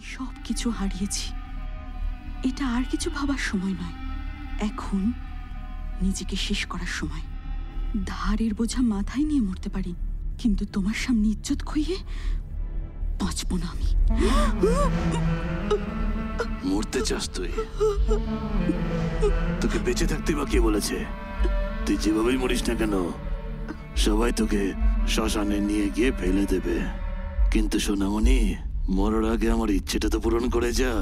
আমি সবকিছু হারিয়েছি। এটা আর কিছু ভাবার সময় নয়, এখন নিজেকে শেষ করার সময়। ধারের বোঝা মাথায় নিয়ে মরতে পারি, কিন্তু তোমার সামনে ইজ্জত খুইয়ে বাঁচব না আমি। মরতে চাস তুই? তোকে বেঁচে থাকতে বা কে বলেছে? তুই যেভাবেই মরিস না কেন, সবাই তোকে শ্মশানে নিয়ে গিয়ে ফেলে দেবে। কিন্তু সোনামণি, মরার আগে আমার ইচ্ছেটা তো পূরণ করে যা।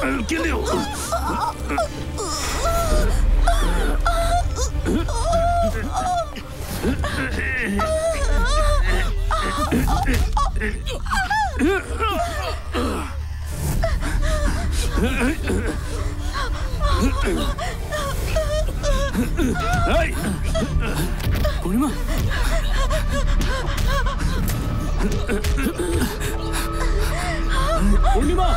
I'll kill you. Hey! Purnima! Purnima!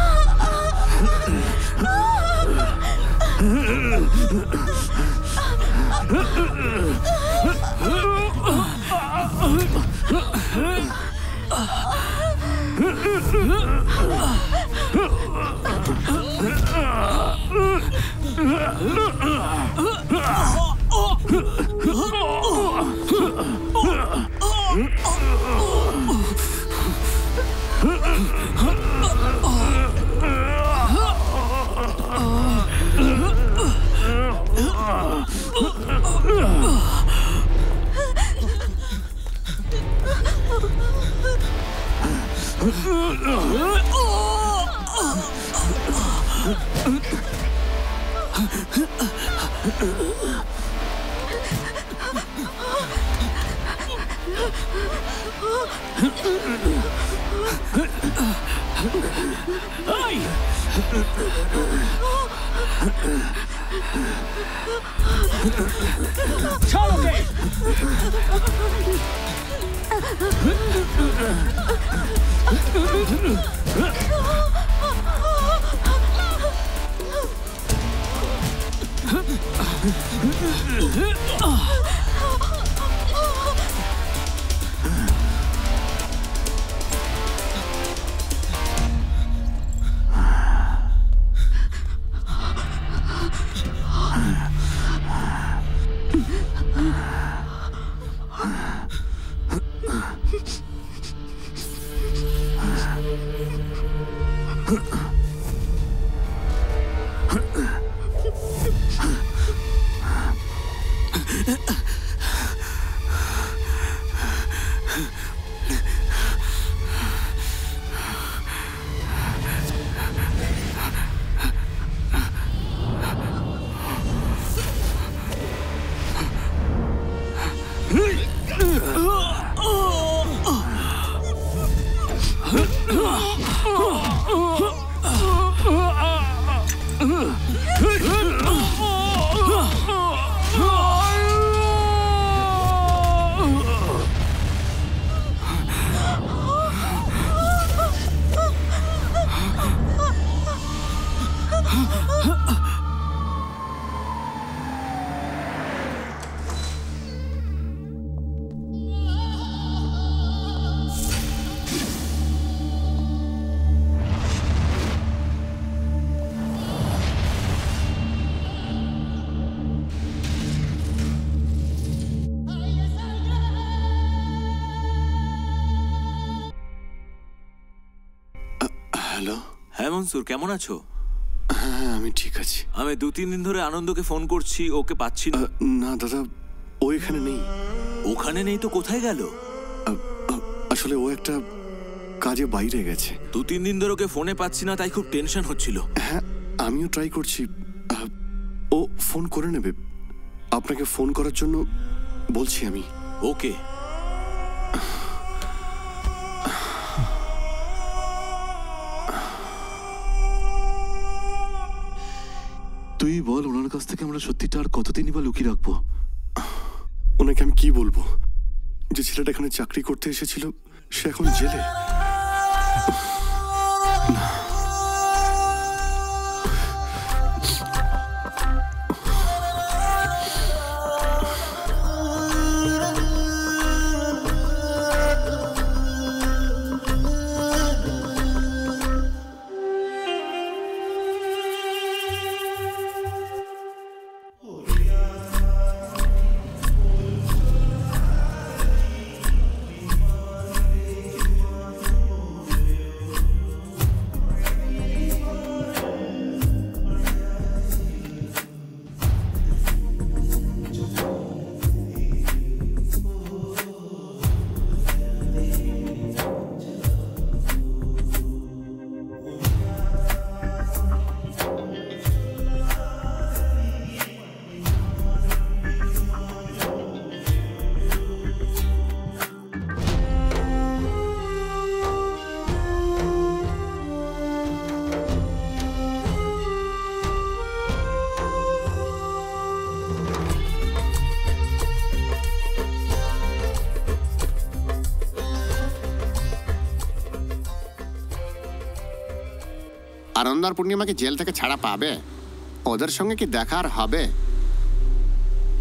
Hello. হ্যাঁ মনসুর, কেমন আছো? হ্যাঁ, আমি ঠিক আছি। আমি 2-3 দিন ধরে আনন্দকে ফোন করছি, ওকে পাচ্ছি না। না দাদা, ও এখানে নেই। ওখানে নেই তো কোথায় গেল? আসলে ও একটা কাজে বাইরে গেছে। 2-3 দিন ধরে ওকে ফোনে পাচ্ছি না, তাই খুব টেনশন হচ্ছিল। হ্যাঁ, আমিও ট্রাই করছি। ও ফোন করে নেবে, আপনাকে ফোন করার জন্য বলছি আমি। ওকে। তুই বল, ওনার কাছ থেকে আমরা সত্যিটা আর কতদিনই বা লুকিয়ে রাখবো? ওনাকে আমি কি বলবো? যে ছেলেটা এখানে চাকরি করতে এসেছিল সে এখন জেলে। আনন্দ আর পূর্ণিমাকে জেল থেকে ছাড়া পাবে? ওদের সঙ্গে কি দেখা আর হবে?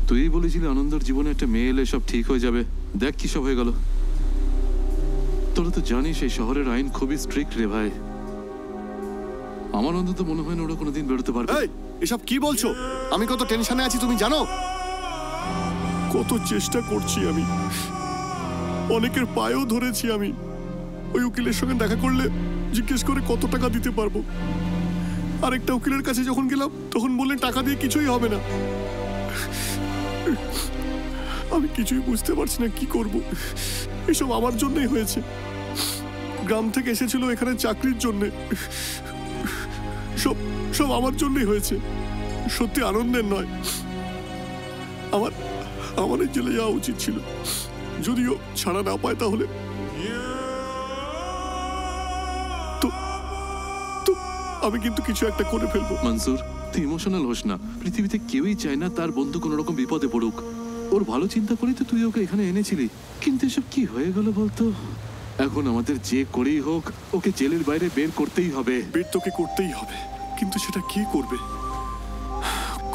তুই বলেছিলি আনন্দর জীবনে একটা মেয়ে এলে সব ঠিক হয়ে যাবে। দেখ কি সব হয়ে গেল। তোরা তো জানিস এই শহরের আইন খুবই স্ট্রিক্ট রে ভাই। আমার অন্তত মনে হয় না ওরা কোনোদিন বেরোতে পারবে। এই, এসব কি বলছো? আমি কত টেনশনে আছি তুমি জানো? কত চেষ্টা করছি আমি, অনেকের পায়েও ধরেছি আমি। ওই উকিলের সঙ্গে দেখা করলে জিজ্ঞেস করে কত টাকা দিতে পারবো। আরেকটা উকিলের কাছে যখন গেলাম তখন বললেন টাকা দিয়ে কিছুই হবে না। আমি কিছুই বুঝতে পারছি না কি করব। এসব আমার জন্যই হয়েছে। গ্রাম থেকে এসেছিল এখানে চাকরির জন্যে। সব সব আমার জন্যই হয়েছে, সত্যি আনন্দের নয়। আমার এই জেলে যাওয়া উচিত ছিল। যদিও ছাড়া না পায় তাহলে তো আমি কিন্তু কিছু একটা করে ফেলবো। মনসুর, তুই ইমোশনাল হোস না। পৃথিবীতে কেউই চায় না তার বন্ধু কোনো রকম বিপদে পড়ুক। ওর ভালো চিন্তা করি তো তুই ওকে এখানে এনেছিলি, কিন্তু এসব কি হয়ে গেল বলতো? এখন আমাদের যে করেই হোক ওকে জেলের বাইরে বের করতেই হবে। বের তোকে করতেই হবে, কিন্তু সেটা কে করবে?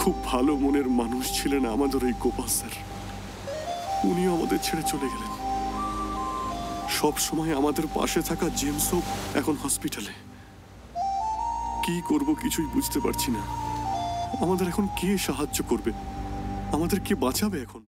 খুব ভালো মনের মানুষ ছিলেন আমাদের এই গোপাল স্যার। উনিও আমাদের ছেড়ে চলে গেলেন। সব সময় আমাদের পাশে থাকা জেমসও এখন হসপিটালে। কি করব কিছুই বুঝতে পারছি না। আমাদের এখন কে সাহায্য করবে? আমাদের কে বাঁচাবে এখন?